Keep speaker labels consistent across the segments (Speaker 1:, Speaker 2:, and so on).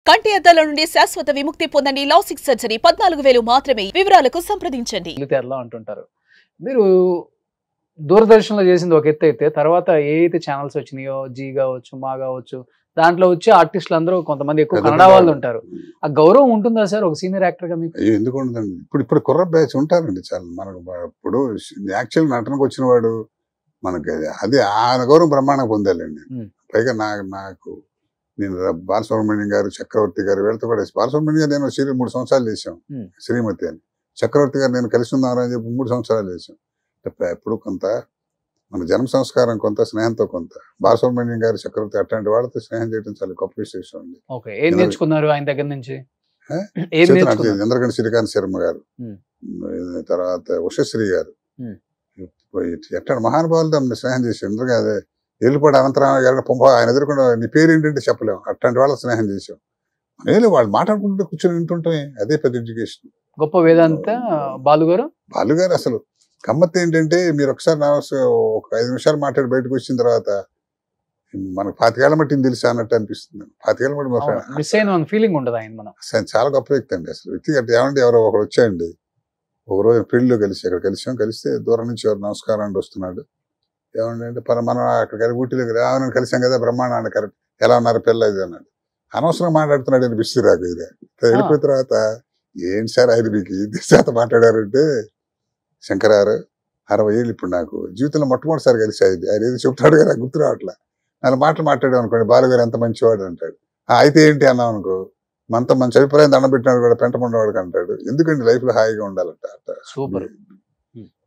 Speaker 1: కంటి అద్దాల నుండి శాశ్వత విముక్తి పొందండి. లాసిక్ సర్జరీ 14,000 మాత్రమే. వివరాలకు సంప్రదించండి.
Speaker 2: అంటుంటారు. మీరు దూరదర్శన్లో చేసింది ఒక ఎత్తు అయితే తర్వాత ఏ అయితే ఛానల్స్ వచ్చినాయో జీ కావచ్చు, మా కావచ్చు, దాంట్లో వచ్చే ఆర్టిస్టులు అందరూ కొంతమంది ఎక్కువ కన్నడ వాళ్ళు ఉంటారు. ఆ గౌరవం ఉంటుందా సార్ ఒక సీనియర్ యాక్టర్ గా మీకు?
Speaker 3: ఎందుకు ఉండదండి? ఇప్పుడు కుర్ర బ్యాచ్ ఉంటారండి చాలా. మనకు ఇప్పుడు యాక్చువల్ నటనకు వచ్చిన వాడు మనకి అది ఆ గౌరవం బ్రహ్మాండంగా పొందాలండి. పైగా నాకు నేను బాలసుబ్రహ్మణ్యం గారు, చక్రవర్తి గారు వీళ్ళతో కూడా, బాలసుబ్రహ్మణ్యం గారు నేను సీరియల్ 3 సంవత్సరాలు చేసాం, శ్రీమతి అని. చక్రవర్తి గారు నేను కలిసి ఉందామని చెప్పి 3 సంవత్సరాలు చేసాం. ఎప్పుడు కొంత మన జన్మ సంస్కారం, కొంత స్నేహంతో, కొంత బాలసుబ్రహ్మణ్యం గారు, చక్రవర్తి అట్లాంటి వాళ్ళతో స్నేహం చేయడం చాలా గొప్ప విశేషం అండి.
Speaker 2: ఏం నేర్చుకున్నారు ఆయన దగ్గర నుంచి?
Speaker 3: చంద్రగండి శ్రీకాంత్ శర్మ గారు, తర్వాత ఉషశ్రీ గారు, ఎట్లా మహానుభావులతో స్నేహం చేసి ఎందుకు అదే ఏలుపాటి అనంతరామ గారిని ఆయన ఎదుర్కొన్న నీ పేరు ఏంటంటే చెప్పలేము, అట్లాంటి వాళ్ళ స్నేహం చేసాం. వాళ్ళు మాట్లాడుకుంటే కూర్చొని వింటుంటామే, అదే పెద్ద ఎడ్యుకేషన్.
Speaker 2: గొప్ప వేదాంత బాలుగారు
Speaker 3: అసలు గమ్మత్ ఏంటంటే, మీరు ఒకసారి ఒక 5 నిమిషాలు మాట్లాడి బయటకు వచ్చిన తర్వాత మనకు 25 ఏళ్ల మట్టిని తెలుసా అన్నట్టు అనిపిస్తుంది. 25 ఏళ్ల మట్టి
Speaker 2: ఫీలింగ్ ఉండదు ఆయన. మనం
Speaker 3: చాలా గొప్ప వ్యక్తి అండి అసలు. వ్యక్తిగత ఏమంటే ఎవరో ఒకరు వచ్చాయండి, ఒకరోజు పెళ్లిలో కలిస్తే దూరం నుంచి ఎవరు నమస్కారం అండి వస్తున్నాడు, ఏమండి అంటే మనం అక్కడ ఊటీలోకి రావని కలిసాం కదా, బ్రహ్మాండ కరెక్ట్, ఎలా ఉన్నారు పిల్ల ఇది అన్నాడు. అనవసరంగా మాట్లాడుతున్నాడు అనిపిస్తుంది నాకు. ఇది వెళ్ళిపోయిన తర్వాత ఏంటి సార్ ఆయన మీకు ఇది శాతం మాట్లాడారంటే, శంకర్ గారు 60 ఏళ్ళు ఇప్పుడు నాకు జీవితంలో మొట్టమొదటిసారి కలిసి ఆయన ఏదో చెప్తాడు కదా గుర్తు రావట్లా, 4 మాటలు మాట్లాడాం అనుకోండి, బాలుగారు ఎంత మంచివాడు అంటాడు. అయితే ఏంటి అన్నాం అనుకో, మనతో మంచి అభిప్రాయం దండం పెట్టినాడు కూడా పెంటమండవాడికి అంటాడు. ఎందుకంటే లైఫ్ లో హాయిగా ఉండాలంట.
Speaker 2: సూపర్.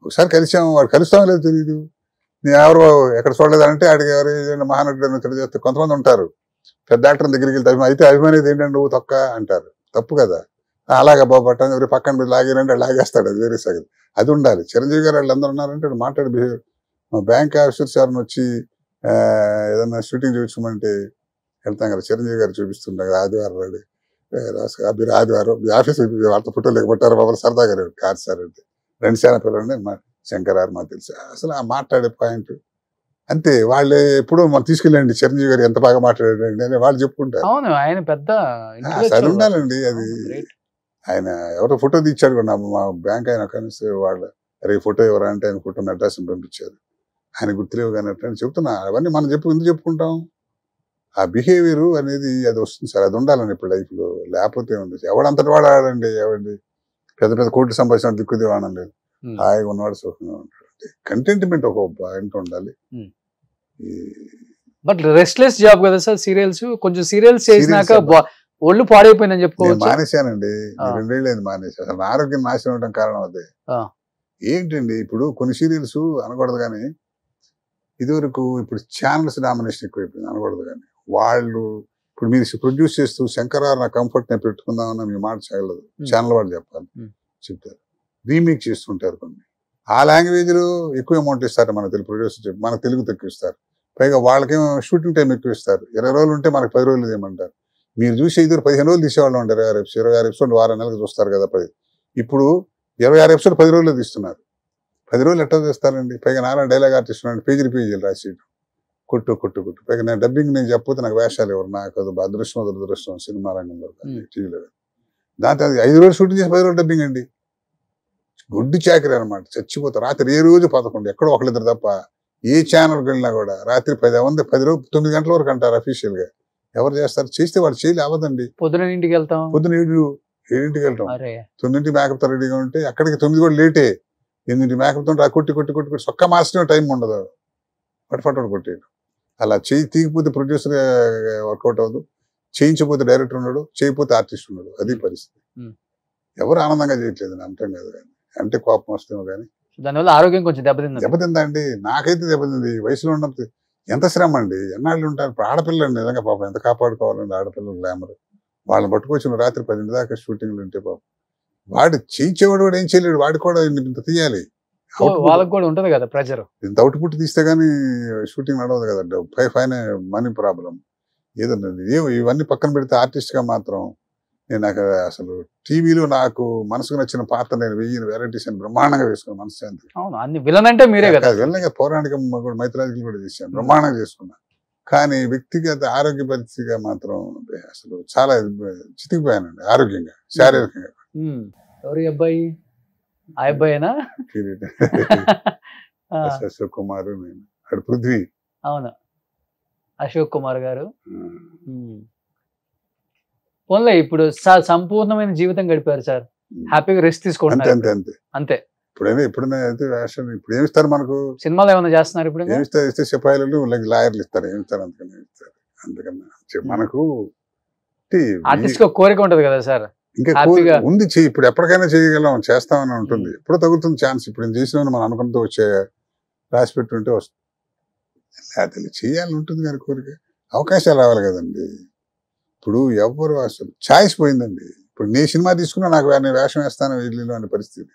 Speaker 3: ఒకసారి కలిసాము, వాడు కలుస్తామో లేదో తెలియదు, నేను ఎవరు ఎక్కడ చూడలేదంటే అడిగి ఎవరు మహానటుడు తెలియజేస్తే కొంతమంది ఉంటారు, పెద్ద యాక్టర్ దగ్గరికి వెళ్తే అయితే అభిమానేది ఏంటంటే నువ్వు తొక్క అంటారు. తప్పు కదా. అలాగే బాబట్ట ఎవరి పక్కన మీరు లాగారంటే లాగేస్తాడు, అది వేరే సగం. అది ఉండాలి. చిరంజీవి గారు వాళ్ళందరూ ఉన్నారంటే మాట్లాడే బిహేవియర్. మా బ్యాంక్ ఆఫీసర్స్ ఎవరిని వచ్చి ఏదన్నా షూటింగ్ చూపించమంటే వెళ్తాం కదా, చిరంజీవి గారు చూపిస్తుండే కదా, ఆదివారం రాడు మీరు ఆదివారం మీ ఆఫీస్ వాళ్ళ ఫోటోలు లేకపోతారు బాబు సరదాగా కాదు సార్ అంటే 2 శాతం పిల్లలు మా శంకర్ గారు మాకు తెలుసు. అసలు ఆ మాట్లాడే పాయింట్ అంతే. వాళ్ళు ఎప్పుడు మనం తీసుకెళ్ళండి చిరంజీవి గారు ఎంత బాగా మాట్లాడారండి అని వాళ్ళు చెప్పుకుంటారు.
Speaker 2: ఆయన పెద్ద
Speaker 3: అది ఉండాలండి. అది ఆయన ఎవరో ఫోటో తీర్చాడు కూడా మా బ్యాంక్ ఆయన కలిసి వాళ్ళు, అరే ఫోటో ఎవరా అంటే ఆయన ఫోటో అడ్రస్ పంపించారు, ఆయన గుర్తులేవు కానీ అట్లా చెప్తున్నా. అవన్నీ మనం ఎందుకు చెప్పుకుంటాం? ఆ బిహేవియర్ అనేది అది వస్తుంది సార్, అది ఉండాలండి ఇప్పుడు లైఫ్ లో. లేకపోతే ఉంది ఎవడంతటి వాడు ఆడండి, ఎవడి పెద్ద పెద్ద కోట్లు సంపాదించిన దిక్కుది వాడడం లేదు, హాయిగా ఉన్నవాడు సుఖంగా ఉంటాడు. కంటెంట్మెంట్ ఒక పాయింట్ ఉండాలి.
Speaker 2: బట్ రెస్ట్లెస్ జాబ్ కదా సార్ సీరియల్స్. కొంచెం సీరియల్స్ చేసినాక ఒళ్ళు పాడైపోయిందని చెప్పుకోవచ్చు.
Speaker 3: మానేశానండి, 2 ఏళ్ళు అయింది మానేసి. అసలు నా ఆరోగ్యం నాశనం అవడం కారణం అదే. ఏంటండి ఇప్పుడు కొన్ని సీరియల్స్ అనకూడదు కానీ, ఇదివరకు ఇప్పుడు ఛానల్స్ డామినేషన్ ఎక్కువైపోయింది అనకూడదు కానీ, వాళ్ళు ఇప్పుడు మీరు ప్రొడ్యూస్ చేస్తూ శంకర్ నా కంఫర్ట్ నేను పెట్టుకుందామన్న మీ మాట చేయలేదు, ఛానల్ వాళ్ళు చెప్పాలి చెప్తారు. రీమేక్ చేస్తుంటారు కొన్ని, ఆ లాంగ్వేజ్ లో ఎక్కువ అమౌంట్ ఇస్తారు మన తెలుగు ప్రొడ్యూసర్ చెప్పి, మనకు తెలుగు తక్కువ ఇస్తారు. పైగా వాళ్ళకేమో షూటింగ్ టైం ఎక్కువ ఇస్తారు. 20 రోజులు ఉంటే మనకు 10 రోజులు ఏమంటారు. మీరు చూసి ఇద్దరు 15 రోజులు తీసేవాళ్ళు ఉంటారు, 26 ఎపిసోడ్ వారం నెలలకు చూస్తారు కదా 10. ఇప్పుడు 26 ఎపిసోడ్ 10 రోజులు తీస్తున్నారు. 10 రోజులు ఎట్లా చేస్తారండి? పైగా నాన్న డైలాగ్ ఆర్టిస్ట్ పేజీలు రాసి కొట్టు. పైగా నేను డబ్బింగ్ నేను చెప్పకపోతే నాకు వేషాలు ఎవరు, నాకు అది దురదృష్టం సినిమా రంగంలో టీవీలో. దాంతో 5 రోజులు షూటింగ్ చేసి 10 రోజులు డబ్బింగ్ అండి. గుడ్డి చాకరీ అనమాట. చచ్చిపోతారు. రాత్రి ఏ రోజు 11 ఎక్కడో ఒకళ్ళిద్దరు తప్ప ఏ ఛానల్కి వెళ్ళినా కూడా రాత్రి 10 రోజు 9 గంటల వరకు అంటారు అఫీషియల్ గా. ఎవరు చేస్తారు? చేస్తే వాళ్ళు చేయలే అవ్వదండి.
Speaker 2: పొద్దున ఇంటికి వెళ్తాం,
Speaker 3: పొద్దున 7ంటికి వెళ్తాం, 9ంటికి మేకప్ రెడీగా ఉంటే అక్కడికి 9 కూడా లేటే. 8ంటికి మేకప్ తో కొట్టి సొక్క మాస్టర్ టైం ఉండదు, పట్టుపట్టు కొట్టేయడం. అలా తీగిపోతే ప్రొడ్యూసర్ వర్కౌట్ అవ్వదు, చేయించకపోతే డైరెక్టర్ ఉన్నాడు, చేయకపోతే ఆర్టిస్ట్ ఉన్నాడు. అది పరిస్థితి. ఎవరు ఆనందంగా చేయట్లేదు అంటాం కదా, కానీ అంటే కోపం వస్తేమో కానీ
Speaker 2: దానివల్ల ఆరోగ్యం కొంచెం
Speaker 3: దెబ్బతిందండి. నాకైతే దెబ్బతింది. వయసులో ఉన్నప్పుడు ఎంత శ్రమ అండి, ఎన్నాళ్ళు ఉంటారు. ఇప్పుడు ఆడపిల్లండి నిజంగా పాపం ఎంత కాపాడుకోవాలండి ఆడపిల్లలు గ్లామర్. వాళ్ళని పట్టుకొచ్చిన రాత్రి 10 దాకా షూటింగ్లు ఉంటే పాపం వాడు చేయించేవాడు కూడా ఏం చేయలేడు, వాడు కూడా ఇంత తీయాలి.
Speaker 2: వాళ్ళకి కూడా ఉంటది కదా ప్రెజర్.
Speaker 3: ఇంత అవుట్పుట్ తీస్తే గానీ షూటింగ్ నడవదు కదండి. ఫైన్ మనీ ప్రాబ్లం ఏదన్నా. ఇవన్నీ పక్కన పెడితే ఆర్టిస్ట్ గా మాత్రం నాకు అసలు టీవీలో నాకు మనసుకు నచ్చిన పాత్ర నేను 1000 వెరైటీస్ అని బ్రహ్మాండంగా వేసుకున్నాను. మనశ్శాంతి.
Speaker 2: అవును, అన్ని విలన్ అంటే మీరే కదా.
Speaker 3: విలన్ పౌరాణిక మైథలాజికల్ కూడా చేశాను, బ్రహ్మాండంగా చేసుకున్నాను. కానీ వ్యక్తిగత ఆరోగ్య పరిస్థితిగా మాత్రం అసలు చాలా చితికిపోయానండి ఆరోగ్యంగా, శారీరకంగా.
Speaker 2: ఎవరి అబ్బాయి? ఆ అబ్బాయినా?
Speaker 3: అశోక్ కుమార్, నేను అక్కడ పృథ్వీ.
Speaker 2: అవును, అశోక్ కుమార్ గారు. పోన్లే, ఇప్పుడు సంపూర్ణమైన జీవితం గడిపారు సార్, హ్యాపీగా రెస్ట్ తీసుకుంటున్నారు.
Speaker 3: అంతే అంతే అంతే. ఎప్పుడైనా అయితే వేషం ఇప్పుడు ఏమి ఇస్తారు మనకు?
Speaker 2: సినిమాలు ఏమైనా చేస్తున్నారు ఇప్పుడు?
Speaker 3: ఏమి ఇస్తారు? ఇస్తే సిపాయిలు లాయర్లు ఇస్తారు, ఏమి ఇస్తారు? అందుకని మనకు
Speaker 2: ఆర్టిస్ట్ కోరిక ఉంటది కదా సార్,
Speaker 3: ఇంకా ఉంది. ఇప్పుడు ఎప్పటికైనా చేయగలం, చేస్తామని ఉంటుంది. ఎప్పుడో తగులుతుంది ఛాన్స్. ఇప్పుడు నేను చేసిన మనం అనుకుంటూ వచ్చే రాసి పెట్టుంటే వస్తుంది, లేకపోతే చేయాలని ఉంటుంది. కానీ కోరిక, అవకాశాలు రావాలి కదండి. ఇప్పుడు ఎవరు అసలు ఛాయిస్ పోయిందండి. ఇప్పుడు నీ సినిమా తీసుకున్నా నాకు నేను వేషం వేస్తాను వీళ్ళు అనే పరిస్థితి.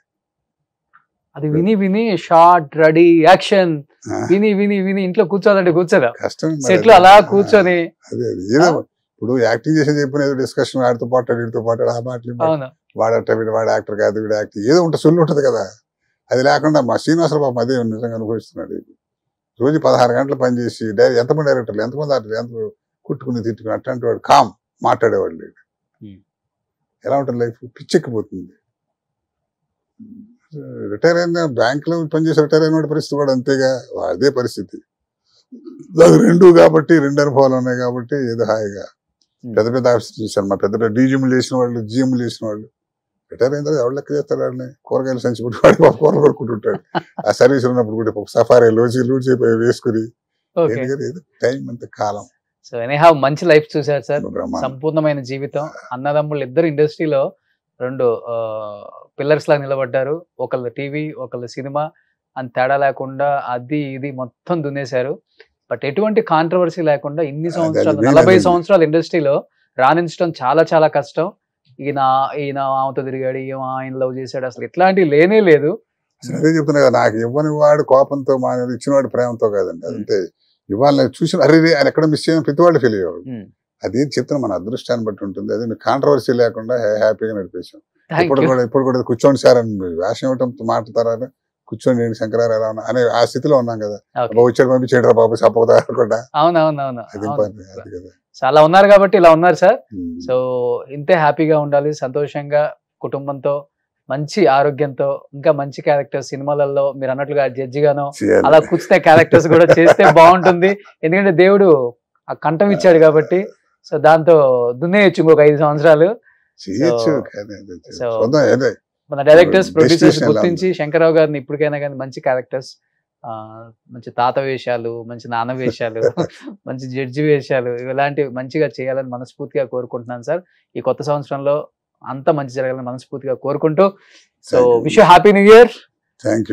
Speaker 2: అది విని విని షార్ట్ రెడీ యాక్షన్ విని విని విని ఇంట్లో కూర్చోవాలంటే కూర్చోదా, కష్టం. సెట్లు అలా కూర్చొని
Speaker 3: అదే ఏదో ఇప్పుడు యాక్టింగ్ చేసేది చెప్పిన ఏదో డిస్కషన్, వాడితో పాటాడు వీడితో పాటాడు, ఆ మాటలు వాడట వీడు, వాడు యాక్టర్ కాదు వీడు యాక్టింగ్, ఏదో ఉంటుంది, సొల్లు ఉంటుంది కదా. అది లేకుండా మా శ్రీనివాసరావు పాపం అదే నిజంగా అనుభవిస్తున్నాడు. రోజు 16 గంటలు పనిచేసి ఎంతమంది డైరెక్టర్లు, ఎంతమంది ఆర్టిస్టులు, ఎంత కుట్టుకుని తిట్టుకుని అట్లాంటి వాడు కామ్ మాట్లాడేవాడు లేడు. ఎలా ఉంటుంది లైఫ్? పిచ్చెక్కిపోతుంది. రిటైర్ అయిన బ్యాంకులో పనిచేసి రిటైర్ అయిన వాడి పరిస్థితి కూడా అంతేగా, అదే పరిస్థితి. అది రెండు కాబట్టి, రెండు అనుభవాలు ఉన్నాయి కాబట్టి ఏదో హాయిగా పెద్ద పెద్ద ఆఫీస్ చూశాను. మా పెద్ద పెద్ద డీజీఎంలు చేసిన వాళ్ళు, జిఎంలు చేసిన వాళ్ళు రిటైర్ అయిన తర్వాత ఎవరు లెక్క చేస్తారు? వాడిని కూరగాయలు సంచి పుట్టి వాడి కూరలు కొడుకుంటుంటాడు. ఆ సర్వీస్ ఉన్నప్పుడు కూడా సఫారీ లూడ్ వేసుకుని టైం అంత కాలం.
Speaker 2: సో ఎనీహౌ మంచి లైఫ్ చూశారు సార్, సంపూర్ణమైన జీవితం. అన్నదమ్ముళ్ళు ఇద్దరు ఇండస్ట్రీలో 2 పిల్లర్స్ లాగా నిలబడ్డారు. ఒకళ్ళు టీవీ, ఒకళ్ళు సినిమా అని తేడా లేకుండా అది ఇది మొత్తం దున్నేశారు. బట్ ఎటువంటి కాంట్రవర్సీ లేకుండా ఇన్ని సంవత్సరాలు, 40 సంవత్సరాలు ఇండస్ట్రీలో రాణించడం చాలా చాలా కష్టం. ఈయన ఆమెతో తిరిగాడు, ఆయన లవ్ చేశాడు, అసలు ఇట్లాంటివి లేనే లేదు.
Speaker 3: అదే చెప్తున్నా కదా, నాకు ఇవ్వని వాడు కోపంతో, మా ఇచ్చిన వాడు ప్రేమతో కాదండి. అదంతే. ఇవాళ చూసిన అరే ఆయన ఎక్కడ మిస్ చేయని ప్రతి వాళ్ళు ఫీల్ అయ్యేవాడు. అది చెప్తున్నా, మన అదృష్టాన్ని బట్టి ఉంటుంది. అదే మీకు కాంట్రవర్సీ లేకుండా హ్యాపీగా నడిపేశాం. ఇప్పుడు కూడా కూర్చోండి సార్ అని వేషం ఇవ్వటం మాట్లాడతారా, కూర్చోండి శంకరారు ఎలా ఉన్నా అనే ఆ స్థితిలో ఉన్నాం కదా. వచ్చాడు పంపించేయడం బాబు చెప్పకుండా.
Speaker 2: అవునవునవును,
Speaker 3: అది అది కదా.
Speaker 2: చాలా ఉన్నారు కాబట్టి ఇలా ఉన్నారు సార్. సో ఇంతే హ్యాపీగా ఉండాలి, సంతోషంగా కుటుంబంతో, మంచి ఆరోగ్యంతో, ఇంకా మంచి క్యారెక్టర్స్ సినిమాలలో మీరు అన్నట్లుగా జడ్జి గానో అలా కూర్చునే క్యారెక్టర్స్ కూడా చేస్తే బాగుంటుంది. ఎందుకంటే దేవుడు ఆ కంఠం ఇచ్చాడు కాబట్టి. సో దాంతో దున్నేయచ్చు ఇంకొక 5 సంవత్సరాలు. మన డైరెక్టర్స్, ప్రొడ్యూసర్స్ గుర్తించి శంకర్రావు గారిని ఇప్పటికైనా కానీ మంచి క్యారెక్టర్స్, మంచి తాత వేషాలు, మంచి నాన్న వేషాలు, మంచి జడ్జి వేషాలు, ఇలాంటివి మంచిగా చేయాలని మనస్ఫూర్తిగా కోరుకుంటున్నాను సార్. ఈ కొత్త సంవత్సరంలో అంతా మంచి జరగాలని మనస్ఫూర్తిగా కోరుకుంటూ, so wish you happy new year,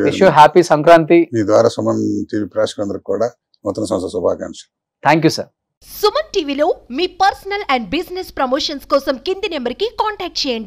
Speaker 2: wish you happy Sankranti.
Speaker 3: మీ ద్వారా సుమన్ టీవీ ప్రేక్షకులందరికీ కూడా నూతన సంవత్సర శుభాకాంక్షలు.
Speaker 2: Thank you sir.
Speaker 4: సుమన్ టీవీలో మీ పర్సనల్ అండ్ బిజినెస్ ప్రమోషన్స్ కోసం కింది నెంబర్కి కాంటాక్ట్ చేయండి.